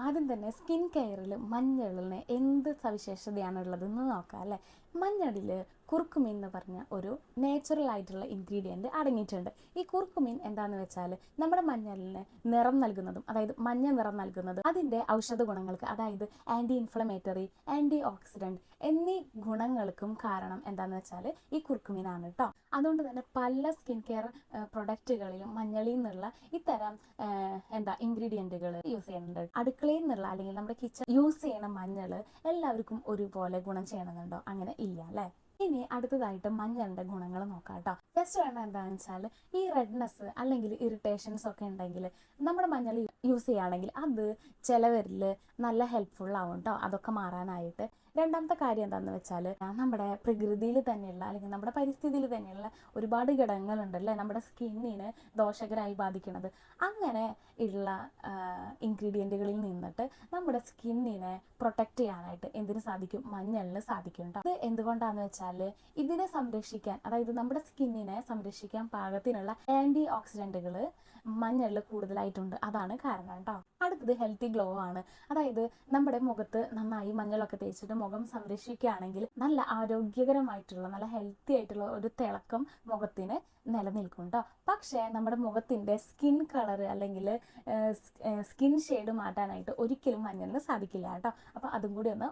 ആദ്യം തന്നെ സ്കിൻ കെയറിൽ മഞ്ഞളിന് എന്ത് സവിശേഷതയാണുള്ളതെന്ന് നോക്കാം അല്ലേ. മഞ്ഞളിൽ കുർക്കുമിൻ എന്ന് പറഞ്ഞ ഒരു നേച്ചുറൽ ആയിട്ടുള്ള ഇൻഗ്രീഡിയൻറ്റ് അടങ്ങിയിട്ടുണ്ട്. ഈ കുർക്കുമിൻ എന്താണെന്ന് വെച്ചാൽ നമ്മുടെ മഞ്ഞളിന് നിറം നൽകുന്നതും, അതായത് മഞ്ഞ നിറം നൽകുന്നതും അതിൻ്റെ ഔഷധ ഗുണങ്ങൾക്ക്, അതായത് ആൻറ്റി ഇൻഫ്ലമേറ്ററി, ആൻറ്റി ഓക്സിഡൻറ്റ് എന്നീ ഗുണങ്ങൾക്കും കാരണം എന്താണെന്ന് വെച്ചാൽ ഈ കുർക്കുമിനാണ് കേട്ടോ. അതുകൊണ്ട് തന്നെ പല സ്കിൻ കെയർ പ്രൊഡക്റ്റുകളിലും മഞ്ഞളിൽ നിന്നുള്ള ഇത്തരം ഇൻഗ്രീഡിയൻറ്റുകൾ യൂസ് ചെയ്യുന്നുണ്ട്. അടുക്കളയിൽ നിന്നുള്ള അല്ലെങ്കിൽ നമ്മുടെ കിച്ചൺ യൂസ് ചെയ്യണ മഞ്ഞൾ എല്ലാവർക്കും ഒരുപോലെ ഗുണം ചെയ്യണമെന്നുണ്ടോ? അങ്ങനെ ഇല്ല അല്ലേ. ഇനി അടുത്തതായിട്ട് മഞ്ഞളിന്റെ ഗുണങ്ങൾ നോക്കാം കേട്ടോ. ഫസ്റ്റ് വേണ്ട എന്താണെന്ന് വെച്ചാൽ ഈ റെഡ്നെസ് അല്ലെങ്കിൽ ഇറിറ്റേഷൻസ് ഒക്കെ ഉണ്ടെങ്കിൽ നമ്മുടെ മഞ്ഞൾ യൂസ് ചെയ്യുകയാണെങ്കിൽ അത് ചിലവരിൽ നല്ല ഹെൽപ്ഫുൾ ആവും കേട്ടോ, അതൊക്കെ മാറാനായിട്ട്. രണ്ടാമത്തെ കാര്യം എന്താണെന്ന് വെച്ചാൽ നമ്മുടെ പ്രകൃതിയിൽ തന്നെയുള്ള അല്ലെങ്കിൽ നമ്മുടെ പരിസ്ഥിതിയിൽ തന്നെയുള്ള ഒരുപാട് ഘടകങ്ങളുണ്ടല്ലേ നമ്മുടെ സ്കിന്നിന് ദോഷകരമായി ബാധിക്കുന്നത്. അങ്ങനെ ഉള്ള ഇൻഗ്രീഡിയൻറ്റുകളിൽ നിന്നിട്ട് നമ്മുടെ സ്കിന്നിനെ പ്രൊട്ടക്റ്റ് ചെയ്യാനായിട്ട് എന്തിനു സാധിക്കും? മഞ്ഞളിന് സാധിക്കും കേട്ടോ. ഇത് എന്തുകൊണ്ടാണെന്ന് വെച്ചാൽ ഇതിനെ സംരക്ഷിക്കാൻ, അതായത് നമ്മുടെ സ്കിന്നിനെ സംരക്ഷിക്കാൻ പാകത്തിനുള്ള ആൻറ്റി ഓക്സിഡൻറ്റുകൾ മഞ്ഞളിൽ കൂടുതലായിട്ടുണ്ട്. അതാണ് കാരണം കേട്ടോ. അടുത്തത് ഹെൽത്തി ഗ്ലോ ആണ്. അതായത് നമ്മുടെ മുഖത്ത് നന്നായി മഞ്ഞളൊക്കെ തേച്ചിട്ട് മുഖം സംരക്ഷിക്കുകയാണെങ്കിൽ നല്ല ആരോഗ്യകരമായിട്ടുള്ള നല്ല ഹെൽത്തി ആയിട്ടുള്ള ഒരു തിളക്കം മുഖത്തിന് നിലനിൽക്കും കേട്ടോ. പക്ഷേ നമ്മുടെ മുഖത്തിൻ്റെ സ്കിൻ കളർ അല്ലെങ്കിൽ സ്കിൻ ഷെയ്ഡ് മാറ്റാനായിട്ട് ഒരിക്കലും മഞ്ഞളിന് സാധിക്കില്ല കേട്ടോ. അപ്പോൾ അതും കൂടി ഒന്ന്